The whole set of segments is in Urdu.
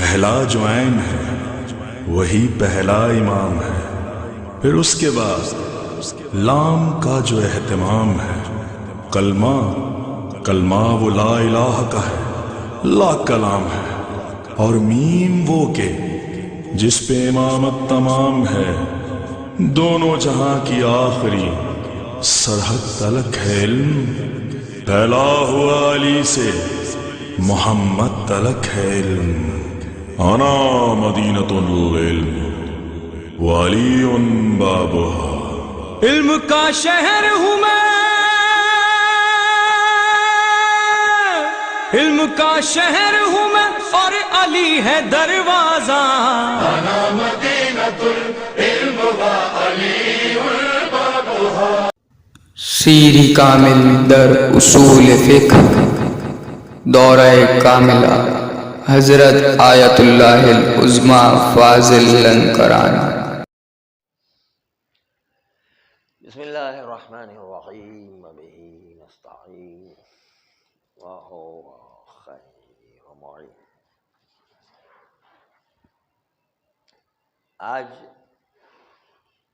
پہلا جو عین ہے وہی پہلا امام ہے، پھر اس کے بعد لام کا جو اہتمام ہے، کلمہ وہ لا الہ کا ہے، لا کلام ہے، اور میم وہ کہ جس پہ امامت تمام ہے، دونوں جہاں کی آخری سرحد تلک ہے علم، پھیلا ہوا علی سے محمد تلک ہے علم، انا مدینۃ العلم وعلی بابها، علم کا شہر ہوں میں، علم کا شہر ہوں میں، اور علی ہے دروازہ، انا مدینۃ العلم وعلی بابها۔ شیری کامل در اصول فقہ، دورہ کاملہ حضرت آیت اللہ العظمیٰ فاضل لنکرانی۔ بسم اللہ الرحمن الرحیم بہ نستعین وہو خیر معین۔ آج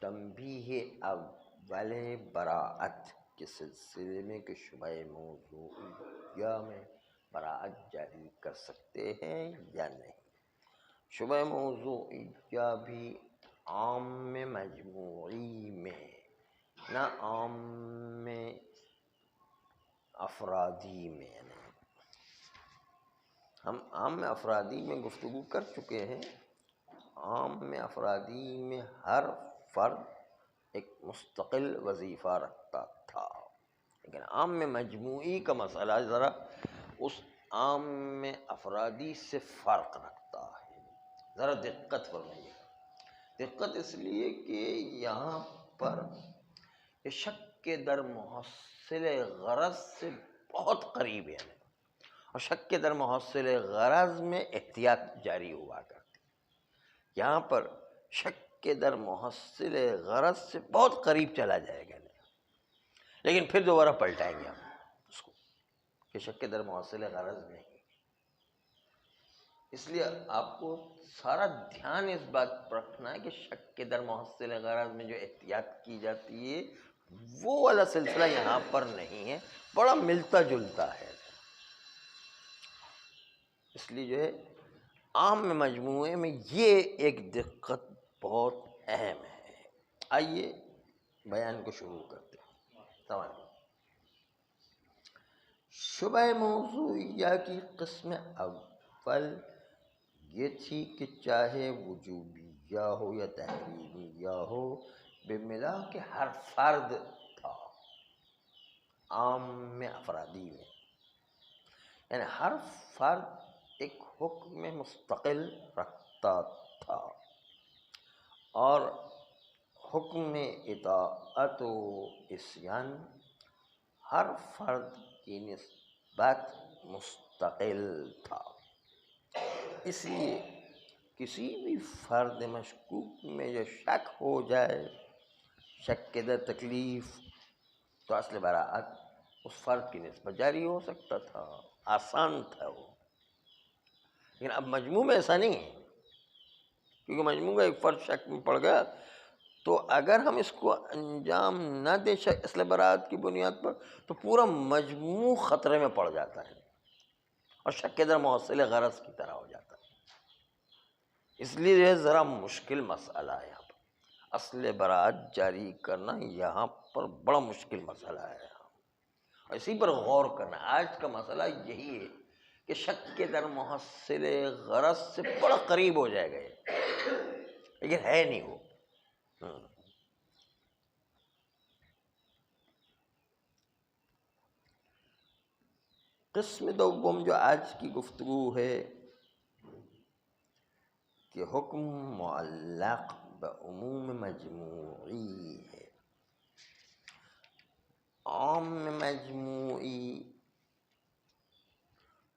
تنبیہ اول براءت کے سلسلے میں کہ شبہ موضوعیہ میں براءت جاری کر سکتے ہیں یا نہیں۔ شبہ موضوعیہ بھی عام مجموعی میں، نہ عام افرادی میں نہیں۔ ہم عام افرادی میں گفتگو کر چکے ہیں۔ عام افرادی میں ہر فرد ایک مستقل وظیفہ رکھتا تھا، لیکن عام مجموعی کا مسئلہ ذرا اس عام افرادی سے فرق رکھتا ہے۔ ذرا دقت فرمائیے۔ دقت اس لیے کہ یہاں پر شک کے در محصل غرض سے بہت قریب ہے، اور شک کے در محصل غرض میں احتیاط جاری ہوا کرتی۔ یہاں پر شک کے در محصل غرض سے بہت قریب چلا جائے گا، لیکن پھر دوبارہ پلٹائیں گے ہم اس کو کہ شک کے در محصل غرض نہیں۔ اس لیے آپ کو سارا دھیان اس بات پر رکھنا ہے کہ شک کے در محصل غرض میں جو احتیاط کی جاتی ہے وہ والا سلسلہ یہاں پر نہیں ہے، بڑا ملتا جلتا ہے۔ اس لیے جو ہے عام مجموعے میں یہ ایک دقت بہت اہم ہے۔ آئیے بیان کو شروع کرتے ہیں۔ تمام شبہ موضوعیہ کی قسم اول یہ تھی کہ چاہے وجوبیہ ہو یا تحریمیہ ہو، بے ملا کہ ہر فرد تھا عام افرادی میں، یعنی ہر فرد ایک حکم مستقل رکھتا تھا، اور حکم اطاعت و عصیان ہر فرد کی نسبت مستقل تھا۔ اس لیے کسی بھی فرد مشکوک میں جو شک ہو جائے، شک کے در تکلیف، تو اصل براءت اس فرد کی نسبت جاری ہو سکتا تھا، آسان تھا وہ۔ لیکن اب مجموع میں ایسا نہیں ہے، کیونکہ مجموع کا ایک فرد شک میں پڑ گیا تو اگر ہم اس کو انجام نہ دیں اصل براءت کی بنیاد پر تو پورا مجموع خطرے میں پڑ جاتا ہے اور شک کے در محصل غرض کی طرح ہو جاتا ہے۔ اس لیے یہ ذرا مشکل مسئلہ ہے۔ یہاں پر اصل براءت جاری کرنا یہاں پر بڑا مشکل مسئلہ ہے، اور اسی پر غور کرنا۔ آج کا مسئلہ یہی ہے کہ شک کے در محصل غرض سے بڑا قریب ہو جائے گا، لیکن ہے نہیں وہ۔ قسم دوم جو آج کی گفتگو ہے کہ حکم معلق بعموم مجموعی ہے۔ عام مجموعی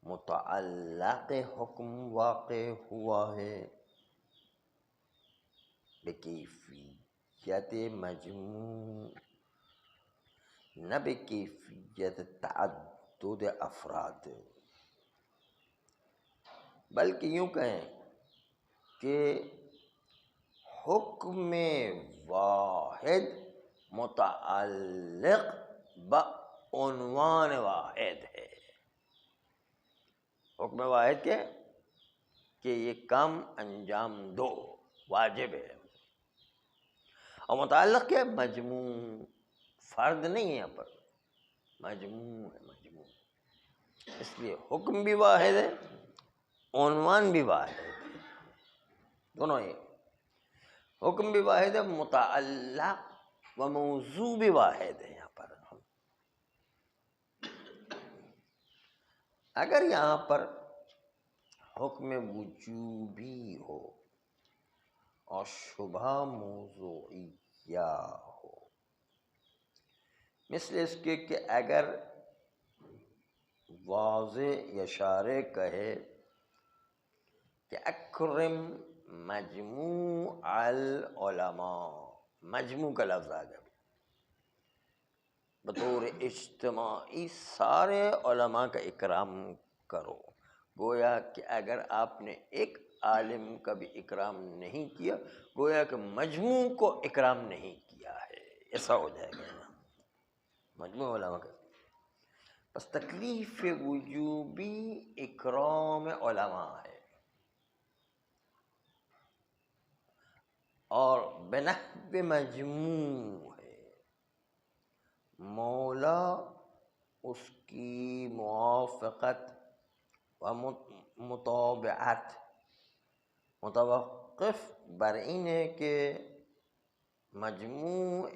متعلق حکم واقع ہوا ہے بکیفیت مجموع، نہ بکیفیت تعدد افراد، بلکہ یوں کہیں کہ حکم واحد متعلق بعنوان واحد ہے۔ حکم واحد کے کہ یہ کام انجام دو، واجب ہے، اور متعلق کیا؟ مجموع، فرد نہیں ہے یہاں پر، مجموع ہے، مجموع۔ اس لیے حکم بھی واحد ہے، عنوان بھی واحد ہے، دونوں یہ حکم بھی واحد ہے، متعلق و موضوع بھی واحد ہے۔ یہاں پر اگر یہاں پر حکم وجوبی ہو اور شبہ موضوعیہ ہو، مثل اس کے کہ اگر واضح یا شارع کہے کہ اکرم مجموع العلماء، مجموع کا لفظ آ گیا، بطور اجتماعی سارے علماء کا اکرام کرو، گویا کہ اگر آپ نے ایک عالم کا بھی اکرام نہیں کیا، گویا کہ مجموع کو اکرام نہیں کیا ہے، ایسا ہو جائے گا نا، مجموع علماء کا۔ بس تکلیف وجوبی اکرام علماء ہے، اور بنحو مجموع ہے، مولا اس کی موافقت و مطابعت متوقف بر این ہے کہ مجموع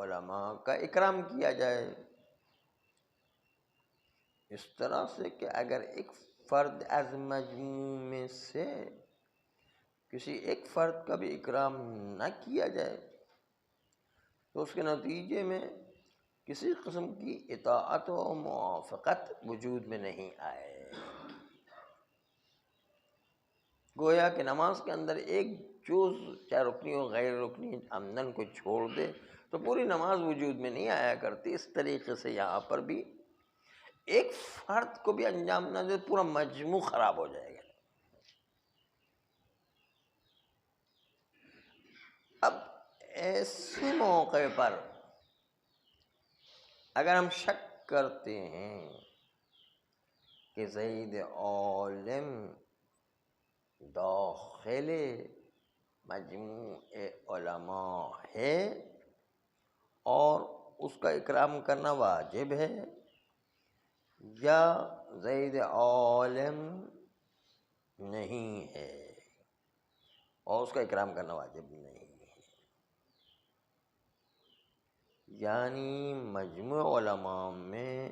علماء کا اکرام کیا جائے، اس طرح سے کہ اگر ایک فرد از مجموع میں سے کسی ایک فرد کا بھی اکرام نہ کیا جائے تو اس کے نتیجے میں کسی قسم کی اطاعت و موافقت وجود میں نہیں آئے۔ گویا کہ نماز کے اندر ایک جز چاہے رکنی ہو غیر رکنی عمدن کو چھوڑ دے تو پوری نماز وجود میں نہیں آیا کرتی، اس طریقے سے یہاں پر بھی ایک فرد کو بھی انجام نہ دے پورا مجموع خراب ہو جائے گا۔ اب ایسے موقع پر اگر ہم شک کرتے ہیں کہ زید عالم داخل مجموع علماء ہے اور اس کا اکرام کرنا واجب ہے، یا زید عالم نہیں ہے اور اس کا اکرام کرنا واجب نہیں ہے، یعنی مجموع علماء میں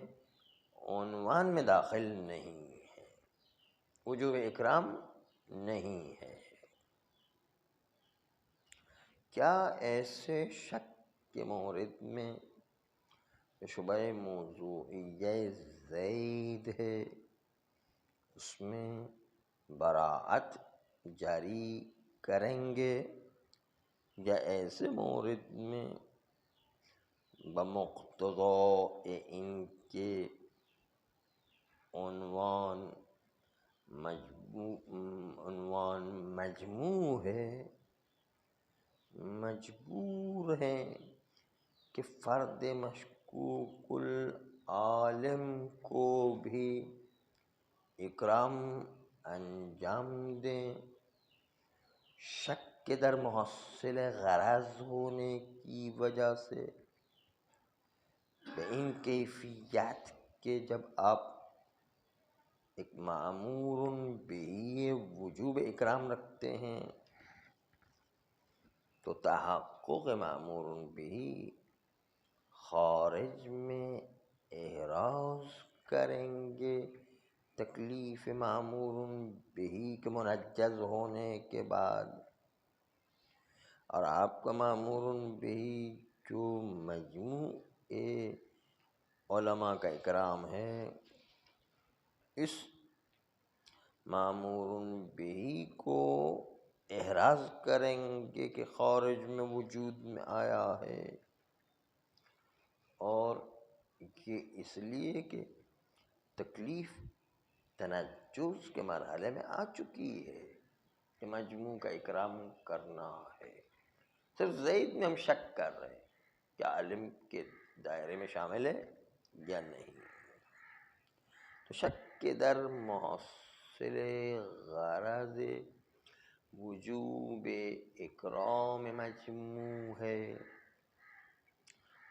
عنوان میں داخل نہیں ہے، وجوب اکرام نہیں ہے، کیا ایسے شک کے مورد میں شبہ موضوعیہ زید ہے اس میں براعت جاری کریں گے، یا ایسے مورد میں بمقتضاء ان کے عنوان مجموع ہے، مجبور ہیں کہ فرد مشکوک العالم کو بھی اکرام انجام دیں، شک کے در محصل غرض ہونے کی وجہ سے، ان کیفیت کہ جب آپ ایک مأمور بہ وجوب اکرام رکھتے ہیں تو تحقق مأمور بہ خارج میں احراز کریں گے تکلیف مأمور بہ کے منجز ہونے کے بعد، اور آپ کا مأمور بہ جو مجموع علماء کا اکرام ہے، اس مأمور بہ کو احراز کریں گے کہ خارج میں وجود میں آیا ہے، اور یہ اس لیے کہ تکلیف تنجز کے مرحلے میں آ چکی ہے، کہ مجموع کا اکرام کرنا ہے۔ صرف زید میں ہم شک کر رہے ہیں کیا عالم کے دائرے میں شامل ہے یا نہیں۔ تو شک کے در محصل غرض وجوب اکرام مجموع ہے،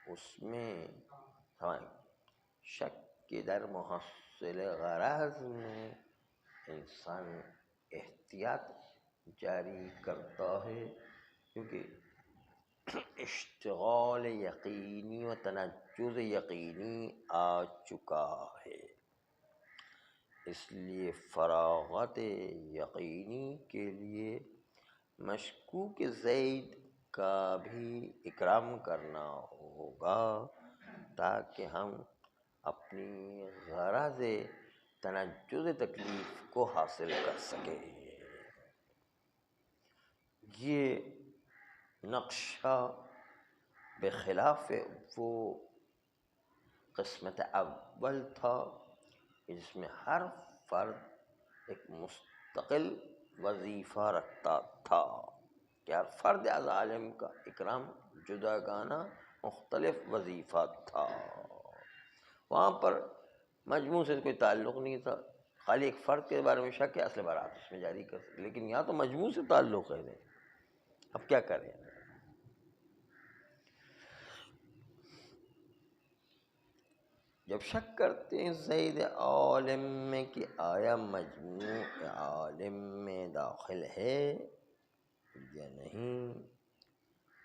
اس میں شک کے در محصل غرض میں انسان احتیاط جاری کرتا ہے، کیونکہ اشتغال یقینی و تنجز یقینی آ چکا ہے، اس لیے فراغت یقینی کے لیے مشکوک زید کا بھی اکرام کرنا ہوگا تاکہ ہم اپنی غرض تنجز تکلیف کو حاصل کر سکیں۔ یہ نقشہ بخلاف وہ قسمت اول تھا جس میں ہر فرد ایک مستقل وظیفہ رکھتا تھا کہ ہر فرد از عالم کا اکرام جداگانہ مختلف وظیفہ تھا۔ وہاں پر مجموع سے کوئی تعلق نہیں تھا، خالی ایک فرد کے بارے میں شک ہے، اصل برات اس میں جاری کر سکتے، لیکن یہاں تو مجموع سے تعلق ہے۔ اب کیا کریں؟ جب شک کرتے ہیں زید عالم میں کہ آیا مجموع عالم میں داخل ہے یا نہیں،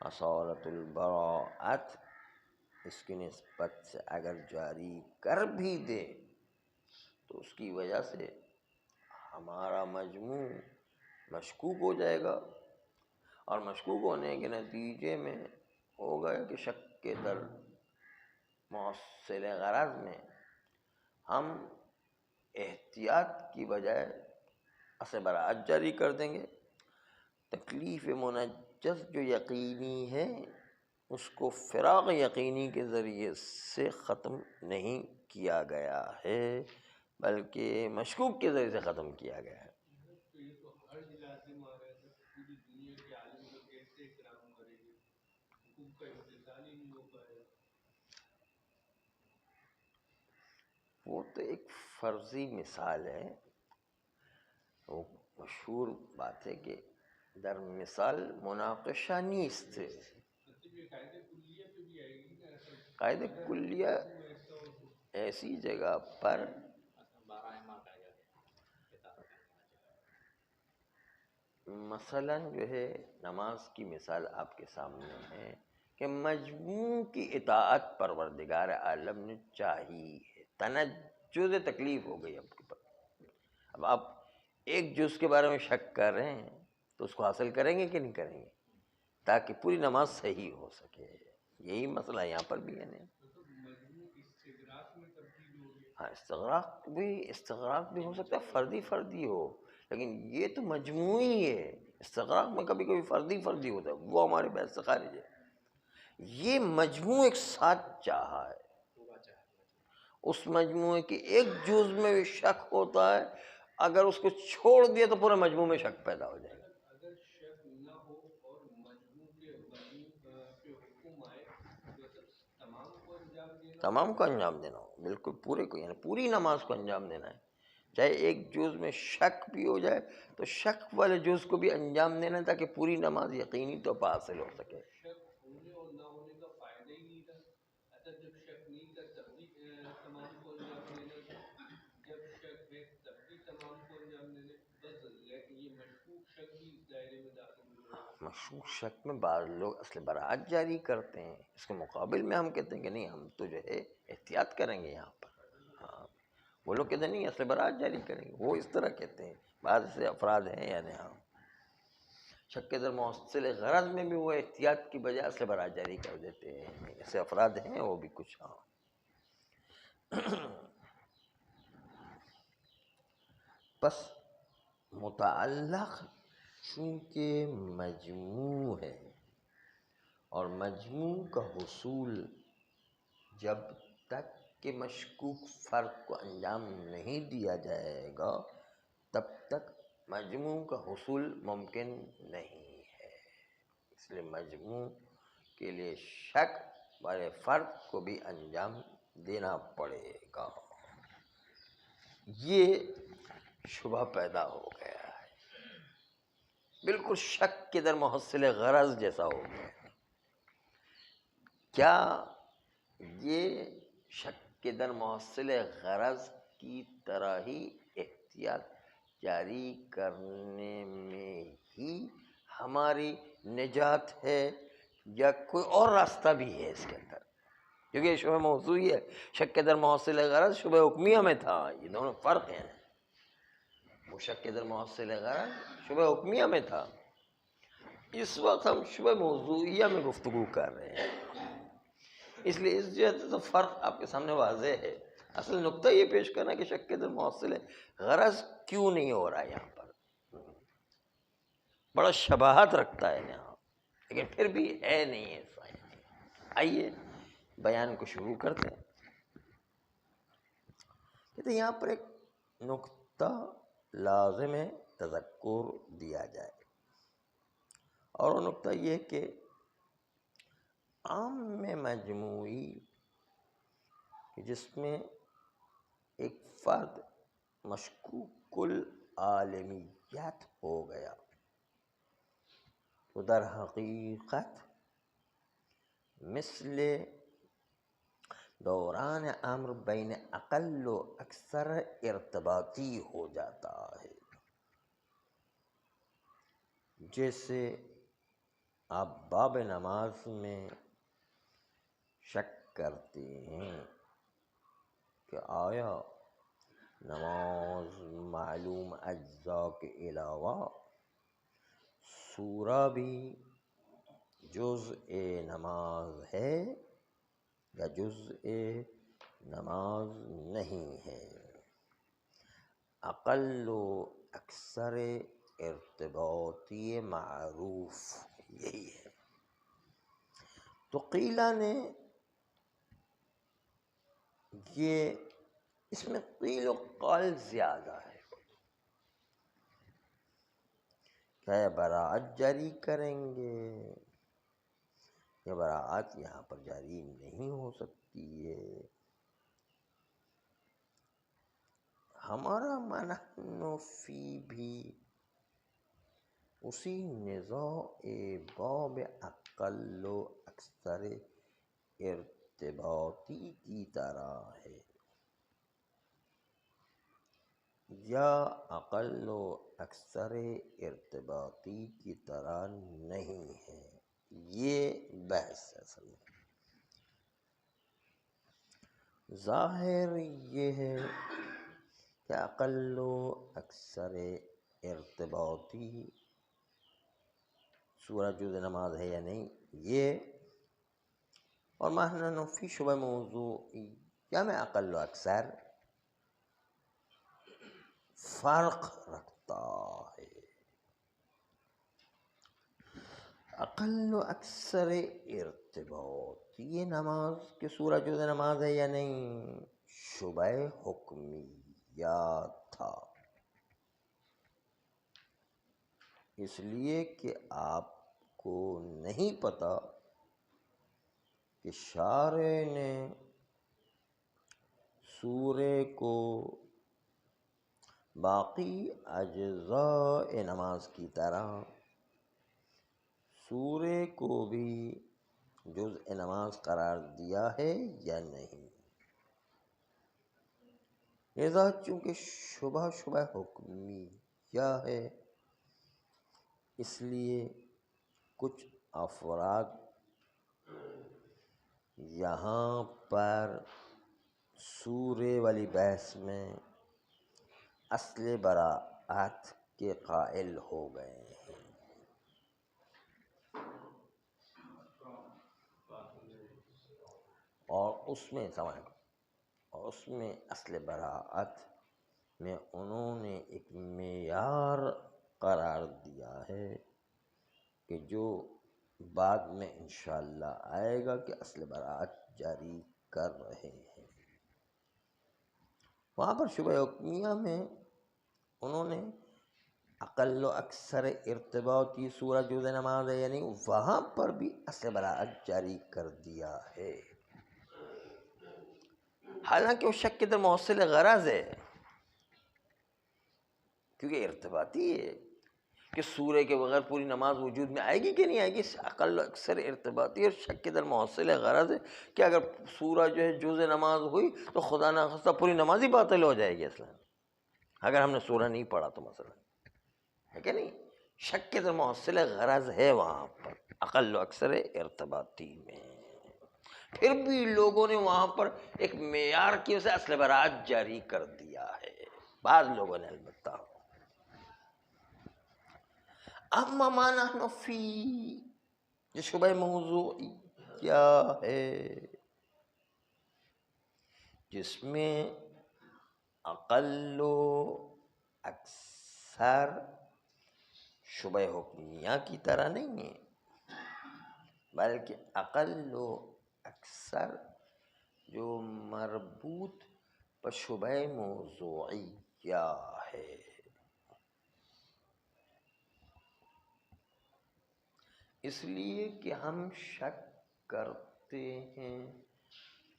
اصالت البراءت اس کی نسبت سے اگر جاری کر بھی دے تو اس کی وجہ سے ہمارا مجموع مشکوک ہو جائے گا، اور مشکوک ہونے کے نتیجے میں ہوگا کہ شک کے در محصل غرض میں ہم احتیاط کی بجائے اصل براعت جاری کر دیں گے۔ تکلیف منجز جو یقینی ہے اس کو فراغ یقینی کے ذریعے سے ختم نہیں کیا گیا ہے بلکہ مشکوک کے ذریعے سے ختم کیا گیا ہے۔ وہ تو ایک فرضی مثال ہے، وہ مشہور بات ہے کہ در مثال مناقشہ نیست۔ قاعدہ کلیہ ایسی جگہ پر مثلاً جو ہے نماز کی مثال آپ کے سامنے ہے کہ مجموع کی اطاعت پروردگار عالم نے چاہی ہے، تنجز تکلیف ہو گئی آپ کے پاس۔ اب آپ ایک جز کے بارے میں شک کر رہے ہیں تو اس کو حاصل کریں گے کہ نہیں کریں گے تاکہ پوری نماز صحیح ہو سکے۔ یہی مسئلہ یہاں پر بھی ہے نا۔ ہاں، استغراق بھی ہو سکتا ہے، فردی ہو، لیکن یہ تو مجموعی ہے۔ استغراق میں کبھی کبھی فردی ہوتا ہے، وہ ہمارے بحث سے خارج ہے۔ یہ مجموع ایک ساتھ چاہا ہے، اس مجموعے کے ایک جز میں بھی شک ہوتا ہے، اگر اس کو چھوڑ دیا تو پورے مجموع میں شک پیدا ہو جائے گا۔ اگر شک نہ ہو اور مجموع کے حکم آئے تو تمام کو انجام دینا ہو، بالکل پورے کو، یعنی پوری نماز کو انجام دینا ہے، چاہے ایک جز میں شک بھی ہو جائے تو شک والے جز کو بھی انجام دینا ہے تاکہ پوری نماز یقینی طور پر حاصل ہو سکے۔ شک ہونے اور نہ ہونے کا فائدہ ہی نہیں تھا، اچھا جب شک نہیں تھا تب بھی تمام کو انجام دینا تھا، جب شک ہے تب بھی تمام کو انجام دینا، بس یہ مشکوک شک بھی اس دائرے میں داخل ہوا۔ مشکوک شک میں بعض لوگ اصل براعت جاری کرتے ہیں، اس کے مقابل میں ہم کہتے ہیں کہ نہیں، ہم تو جو ہے احتیاط کریں گے یہاں پر۔ ہاں، وہ لوگ کہتے ہیں نہیں، اصل براعت جاری کریں گے، وہ اس طرح کہتے ہیں۔ بعض سے افراد ہیں یعنی ہاں شک کے در محصل غرض میں بھی وہ احتیاط کی بجائے اصل براعت جاری کر دیتے ہیں، ایسے افراد ہیں وہ بھی کچھ۔ ہاں بس متعلق چونکہ مجموع ہے اور مجموع کا حصول جب تک کہ مشکوک فرق کو انجام نہیں دیا جائے گا تب تک مجموع کا حصول ممکن نہیں ہے، اس لیے مجموع کے لیے شک والے فرد کو بھی انجام دینا پڑے گا۔ یہ شبہ پیدا ہو گیا ہے، بالکل شک کے در محصل غرض جیسا ہو گیا۔ کیا یہ شک کے در محصل غرض کی طرح ہی احتیاط جاری کرنے میں ہی ہماری نجات ہے، یا کوئی اور راستہ بھی ہے اس کے اندر؟ کیونکہ یہ شبہ موضوعی ہے، شک کے در محصل غرض شبہ حکمیہ میں تھا، یہ دونوں فرق ہیں۔ وہ شک کے در محصل غرض شبہ حکمیہ میں تھا، اس وقت ہم شبہ موضوعیہ میں گفتگو کر رہے ہیں، اس لیے اس جہت سے تو فرق آپ کے سامنے واضح ہے۔ اصل نقطہ یہ پیش کرنا کہ شک کے در محصل غرض کیوں نہیں ہو رہا ہے، یہاں پر بڑا شباہت رکھتا ہے یہاں، لیکن پھر بھی ہے نہیں ایسا۔ آئیے بیان کو شروع کرتے ہیں۔ کہتے ہیں یہاں پر ایک نقطہ لازم ہے تذکر دیا جائے، اور وہ نقطہ یہ کہ عام میں مجموعی جس میں ایک فرد مشکوک العالمیت ہو گیا، تو در حقیقت مثل دوران امر بین اقل و اکثر ارتباطی ہو جاتا ہے۔ جیسے آپ باب نماز میں شک کرتے ہیں کہ آیا نماز معلوم اجزاء کے علاوہ سورہ بھی جزء نماز ہے یا جزء نماز نہیں ہے؟ اقل و اکثر ارتباطی معروف یہی ہے۔ تو قیلہ نے یہ اس میں قیل و قال زیادہ ہے، کیا براعت جاری کریں گے؟ یہ براعت یہاں پر جاری نہیں ہو سکتی ہے۔ ہمارا منحن فی بھی اسی نزاع باب اقل و اکثر ارتباطی کی طرح ہے، یا اقل و اکثر ارتباطی کی طرح نہیں ہے، یہ بحث ہے اصل میں۔ ظاہر یہ ہے کہ اقل و اکثر ارتباطی سورہ جزء نماز ہے یا نہیں یہ، اور محنن فی شبہ موضوعیہ میں اقل و اکثر فرق رکھتا ہے۔ اقل و اکثر ارتباطی نماز کہ سورہ جزء نماز ہے یا نہیں شبہ حکمیہ تھا، اس لیے کہ آپ کو نہیں پتا کہ شارع نے سورے کو باقی اجزاء نماز کی طرح سورے کو بھی جزء نماز قرار دیا ہے یا نہیں۔ لذا چونکہ شبہ حکمیہ ہے، اس لیے کچھ افراد یہاں پر سورے والی بحث میں اصل براعت کے قائل ہو گئے ہیں، اور اس میں اصل براعت میں انہوں نے ایک معیار قرار دیا ہے کہ جو بعد میں انشاءاللہ آئے گا کہ اصل براعت جاری کر رہے ہیں۔ وہاں پر شبہ حکمیہ میں انہوں نے اقل و اکثر ارتباطی سورہ جز نماز ہے، یعنی وہاں پر بھی اصل براعت جاری کر دیا ہے، حالانکہ وہ شک کے در موصل غرض ہے، کیونکہ ارتباطی ہے کہ سورہ کے بغیر پوری نماز وجود میں آئے گی کہ نہیں آئے گی، اقل و اکثر ارتباطی اور شک کے در موصل غرض ہے کہ اگر سورہ جو ہے جز نماز ہوئی تو خدا نخواستہ پوری نماز ہی باطل ہو جائے گی اصلا، اگر ہم نے سورہ نہیں پڑھا تو مثلا ہے کہ نہیں، شک کے در موصل غرض ہے وہاں پر اقل و اکثر ارتباطی میں، پھر بھی لوگوں نے وہاں پر ایک معیار کی اسے اصل براعت جاری کر دیا ہے، بعض لوگوں نے البتہ۔ اما ما نحن فی، یہ شبہ موضوعی کیا ہے جس میں اقل و اکثر شبہ حکمیہ کی طرح نہیں ہے، بلکہ اقل و اکثر جو مربوط پر شبہ موضوعیہ ہے، اس لیے کہ ہم شک کرتے ہیں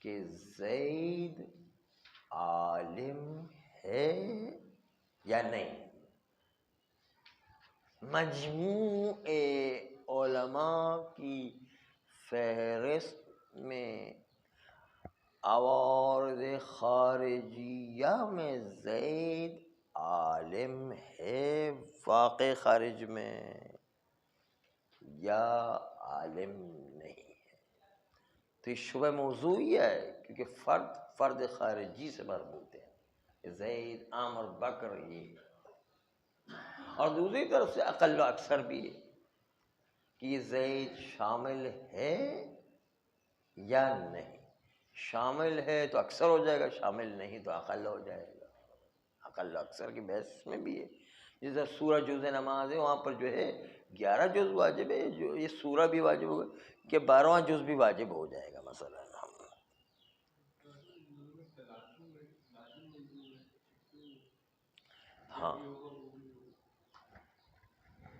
کہ زید عالم ہے یا نہیں، مجموع علماء کی فہرست میں عوارض خارجیہ میں زید عالم ہے واقع خارج میں یا عالم نہیں ہے، تو یہ شبہ موضوعی ہے کیونکہ فرد خارجی سے مربوط ہے، زید عامر بکر یہ، اور دوسری طرف سے اقل و اکثر بھی ہے کہ یہ زید شامل ہے یا نہیں، شامل ہے تو اکثر ہو جائے گا، شامل نہیں تو اقل ہو جائے گا، اقل و اکثر کی بحث میں بھی ہے، جیسے سورہ جز نماز ہے وہاں پر جو ہے 11 جز واجب ہے، جو یہ سورہ بھی واجب ہوگا کہ 12واں جز بھی واجب ہو جائے گا مثلا، ہاں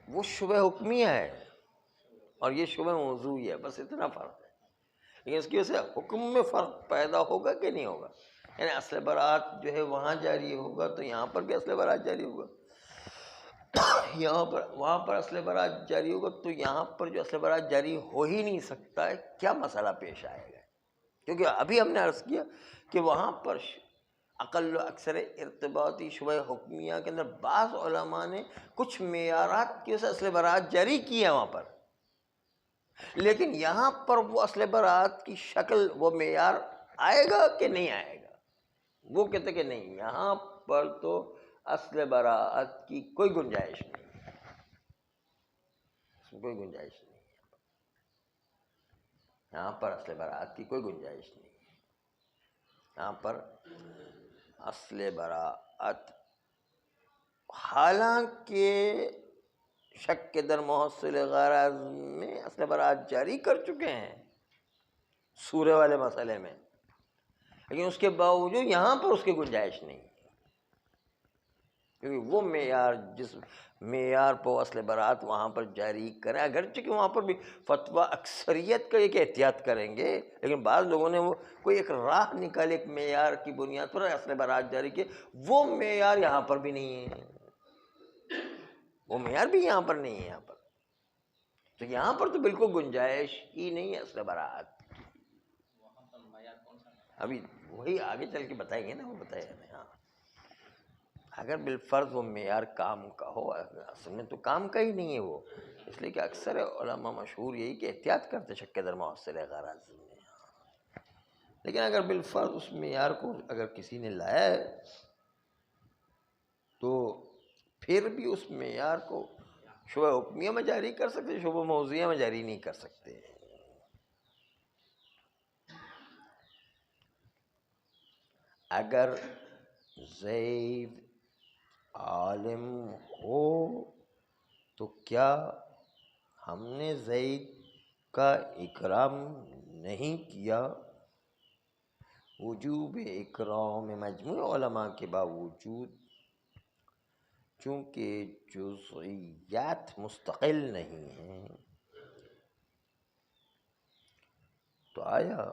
وہ شبہ حکمیہ ہے اور یہ شبہ موضوعی ہے، بس اتنا فرق ہے، لیکن اس کی وجہ سے حکم میں فرق پیدا ہوگا کہ نہیں ہوگا، یعنی اصل برات جو ہے وہاں جاری ہوگا تو یہاں پر بھی اصل برات جاری ہوگا، یہاں پر وہاں پر اصل برات جاری ہوگا تو یہاں پر جو اصل برات جاری ہو ہی نہیں سکتا ہے، کیا مسئلہ پیش آئے گا، کیونکہ ابھی ہم نے عرض کیا کہ وہاں پر اقل و اکثر ارتباطی شبہ حکمیہ کے اندر بعض علماء نے کچھ معیارات کی اسے اصل برات جاری کی ہے وہاں پر، لیکن یہاں پر وہ اصل برات کی شکل وہ معیار آئے گا کہ نہیں آئے گا، وہ کہتے کہ نہیں یہاں پر تو اصل براعت کی کوئی گنجائش نہیں ہے، اس میں کوئی گنجائش نہیں ہے، یہاں پر اصل براعت کی کوئی گنجائش نہیں ہے، یہاں پر اصل براعت، حالانکہ شک کے در محصل غرض میں اصل براعت جاری کر چکے ہیں سورے والے مسئلے میں، لیکن اس کے باوجود یہاں پر اس کی گنجائش نہیں ہے، کیونکہ وہ معیار جس معیار پر اصل براعت وہاں پر جاری کریں، اگرچہ کہ وہاں پر بھی فتویٰ اکثریت کا ایک احتیاط کریں گے، لیکن بعض لوگوں نے وہ کوئی ایک راہ نکالی ایک معیار کی بنیاد پر اصل براعت جاری کی، وہ معیار یہاں پر بھی نہیں ہے، وہ معیار بھی یہاں پر نہیں ہے، یہاں پر تو یہاں پر تو بالکل گنجائش ہی نہیں ہے اصل براعت، ابھی وہی آگے چل کے بتائیں گے نا، وہ بتائے نا، ہاں اگر بالفرض وہ معیار کام کا ہو، اصل میں تو کام کا ہی نہیں ہے وہ، اس لیے کہ اکثر علماء مشہور یہی کہ احتیاط کرتے شک کے در محصل غرض میں، لیکن اگر بالفرض اس معیار کو اگر کسی نے لایا ہے تو پھر بھی اس معیار کو شبہ حکمیہ میں جاری کر سکتے، شبہ موضوعیہ میں جاری نہیں کر سکتے، اگر زید عالم ہو تو کیا ہم نے زید کا اکرام نہیں کیا، وجوب اکرام مجموع علماء کے باوجود چونکہ جزئیات مستقل نہیں ہیں، تو آیا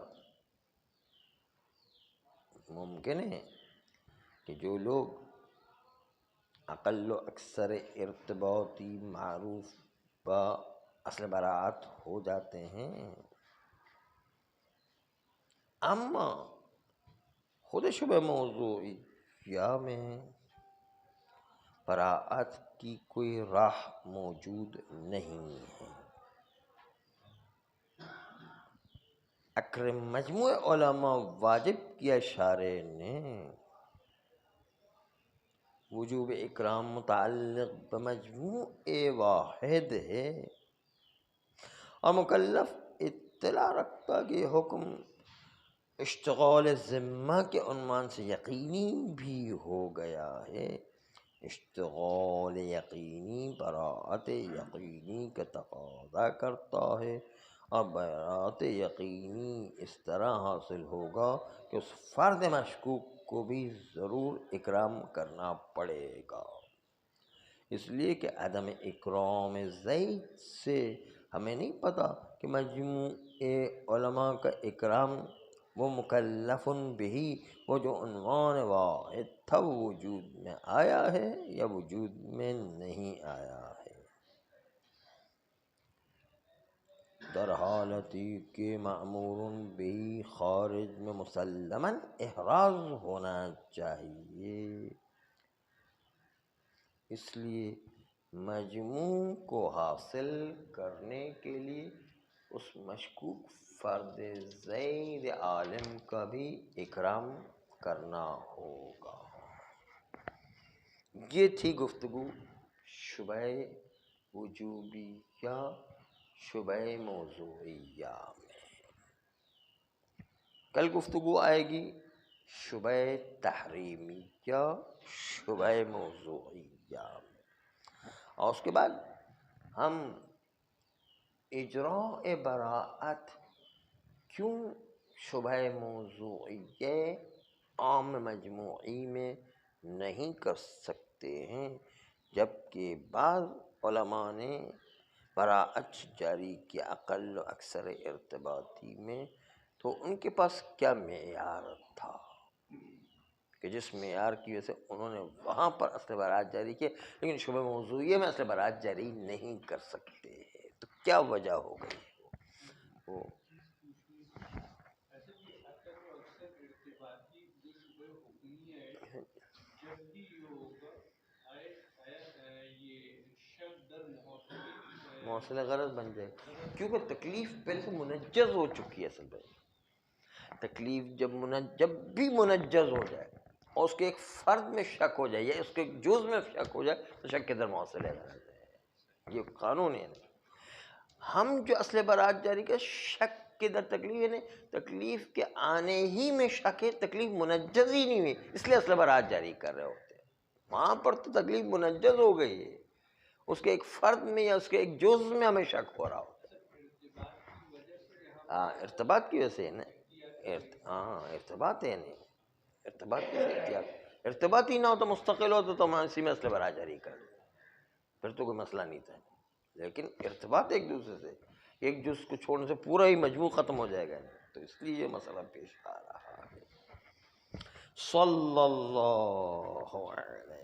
ممکن ہے کہ جو لوگ اقل و اکثر ارتباطی معروف با اصل براعت ہو جاتے ہیں، اما خود شبہ موضوعیہ میں براعت کی کوئی راہ موجود نہیں ہے؟ اکرم مجموع علماء واجب کی اشارے نے وجوب اکرام متعلق بمجموع واحد ہے، اور مکلف اطلاع رکھتا کہ حکم اشتغال ذمہ کے عنوان سے یقینی بھی ہو گیا ہے۔ اشتغال یقینی براعت یقینی کا تقاضا کرتا ہے، اور براعت یقینی اس طرح حاصل ہوگا کہ اس فرد مشکوک کو بھی ضرور اکرام کرنا پڑے گا، اس لیے کہ عدم اکرام زید سے ہمیں نہیں پتہ کہ مجموع علماء کا اکرام وہ مکلف بہی، وہ جو عنوان واحد تھا، وہ وجود میں آیا ہے یا وجود میں نہیں آیا ہے۔ در حالتی کہ مأمور بہی خارج میں مسلماً احراز ہونا چاہیے، اس لیے مجموع کو حاصل کرنے کے لیے اس مشکوک فرد زید عالم کا بھی اکرام کرنا ہوگا۔ یہ تھی گفتگو شبہ وجوبیہ شبہ موضوعیہ میں۔ کل گفتگو آئے گی شبہ تحریمیہ شبہ موضوعیہ میں، اور اس کے بعد ہم اجراء براعت کیوں شبہ موضوعیہ عام مجموعی میں نہیں کر سکتے ہیں، جبکہ بعض علماء نے براعت جاری کیا اقل و اکثر ارتباطی میں، تو ان کے پاس کیا معیار تھا کہ جس معیار کی وجہ سے انہوں نے وہاں پر اصل براعت جاری کیا، لیکن شبہ موضوعیہ میں اصل براعت جاری نہیں کر سکتے ہیں، تو کیا وجہ ہو گئی وہ؟ موصل غرض بن جائے، کیونکہ تکلیف پہلے سے منجز ہو چکی ہے۔ اصل میں تکلیف جب بھی منجز ہو جائے اور اس کے ایک فرد میں شک ہو جائے یا اس کے ایک جز میں شک ہو جائے تو شک کے در موصل غرض ہے، یہ قانون ہے۔ ہم جو اصل براعت جاری کا شک کے در تکلیف، یعنی تکلیف کے آنے ہی میں شک ہے، تکلیف منجز ہی نہیں ہوئی، اس لیے اصل براعت جاری کر رہے ہوتے ہیں۔ وہاں پر تو تکلیف منجز ہو گئی ہے، اس کے ایک فرد میں یا اس کے ایک جز میں ہمیں شک ہو رہا ہوتا ہے۔ ارتباط کی وجہ سے نا، ارتباط ہے، نہیں ارتباط کی وجہ سے، ارتباط ہی نہ ہو تو مستقل ہو تو ہم اسی میں اصل براعت جاری کر دیں، پھر تو کوئی مسئلہ نہیں تھا۔ لیکن ارتباط ایک دوسرے سے، ایک جز کو چھوڑنے سے پورا ہی مجموع ختم ہو جائے گا، تو اس لیے یہ مسئلہ پیش آ رہا ہے۔ صلی اللہ علیہ